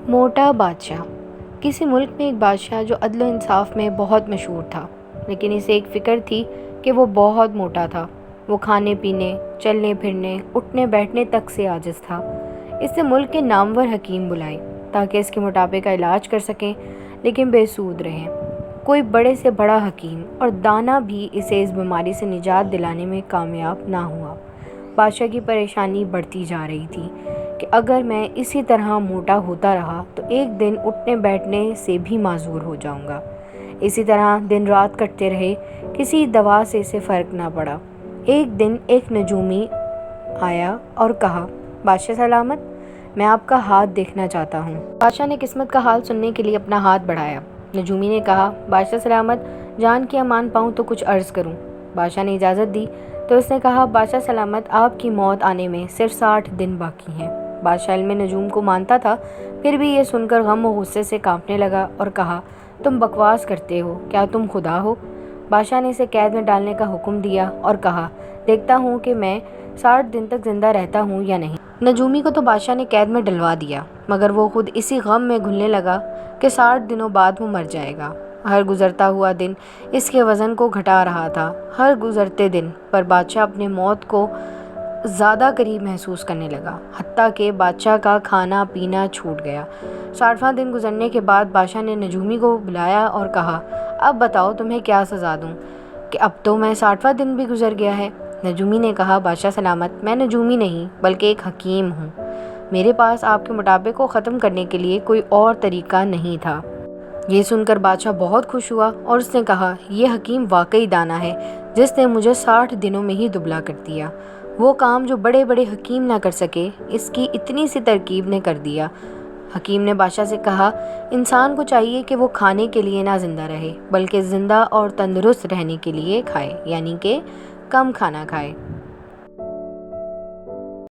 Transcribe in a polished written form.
موٹا بادشاہ۔ کسی ملک میں ایک بادشاہ جو عدل و انصاف میں بہت مشہور تھا، لیکن اسے ایک فکر تھی کہ وہ بہت موٹا تھا۔ وہ کھانے پینے، چلنے پھرنے، اٹھنے بیٹھنے تک سے عاجز تھا۔ اس نے ملک کے نامور حکیم بلائے تاکہ اس کے موٹاپے کا علاج کر سکیں، لیکن بے سود رہیں۔ کوئی بڑے سے بڑا حکیم اور دانا بھی اسے اس بیماری سے نجات دلانے میں کامیاب نہ ہوا۔ بادشاہ کی پریشانی بڑھتی جا رہی تھی کہ اگر میں اسی طرح موٹا ہوتا رہا تو ایک دن اٹھنے بیٹھنے سے بھی معذور ہو جاؤں گا۔ اسی طرح دن رات کٹتے رہے، کسی دوا سے اسے فرق نہ پڑا۔ ایک دن ایک نجومی آیا اور کہا، بادشاہ سلامت، میں آپ کا ہاتھ دیکھنا چاہتا ہوں۔ بادشاہ نے قسمت کا حال سننے کے لیے اپنا ہاتھ بڑھایا۔ نجومی نے کہا، بادشاہ سلامت، جان کی امان پاؤں تو کچھ عرض کروں۔ بادشاہ نے اجازت دی تو اس نے کہا، بادشاہ سلامت، آپ کی موت آنے میں صرف 60 دن باقی ہیں۔ بادشاہ علم نجوم کو مانتا تھا، پھر بھی یہ سن کر غم و غصے سے کانپنے لگا اور کہا، تم بکواس کرتے ہو، کیا تم خدا ہو؟ بادشاہ نے اسے قید میں ڈالنے کا حکم دیا اور کہا، دیکھتا ہوں کہ میں 60 دن تک زندہ رہتا ہوں یا نہیں۔ نجومی کو تو بادشاہ نے قید میں ڈلوا دیا، مگر وہ خود اسی غم میں گھلنے لگا کہ 60 دنوں بعد وہ مر جائے گا۔ ہر گزرتا ہوا دن اس کے وزن کو گھٹا رہا تھا۔ ہر گزرتے دن پر بادشاہ اپنے موت کو زیادہ قریب محسوس کرنے لگا، حتیٰ کہ بادشاہ کا کھانا پینا چھوٹ گیا۔ 60واں دن گزرنے کے بعد بادشاہ نے نجومی کو بلایا اور کہا، اب بتاؤ تمہیں کیا سزا دوں کہ اب تو میں 60واں دن بھی گزر گیا ہے۔ نجومی نے کہا، بادشاہ سلامت، میں نجومی نہیں بلکہ ایک حکیم ہوں۔ میرے پاس آپ کے موٹاپے کو ختم کرنے کے لیے کوئی اور طریقہ نہیں تھا۔ یہ سن کر بادشاہ بہت خوش ہوا اور اس نے کہا، یہ حکیم واقعی دانا ہے جس نے مجھے 60 دنوں میں ہی دبلا کر دیا۔ وہ کام جو بڑے بڑے حکیم نہ کر سکے، اس کی اتنی سی ترکیب نے کر دیا۔ حکیم نے بادشاہ سے کہا، انسان کو چاہیے کہ وہ کھانے کے لیے نہ زندہ رہے بلکہ زندہ اور تندرست رہنے کے لیے کھائے، یعنی کہ کم کھانا کھائے۔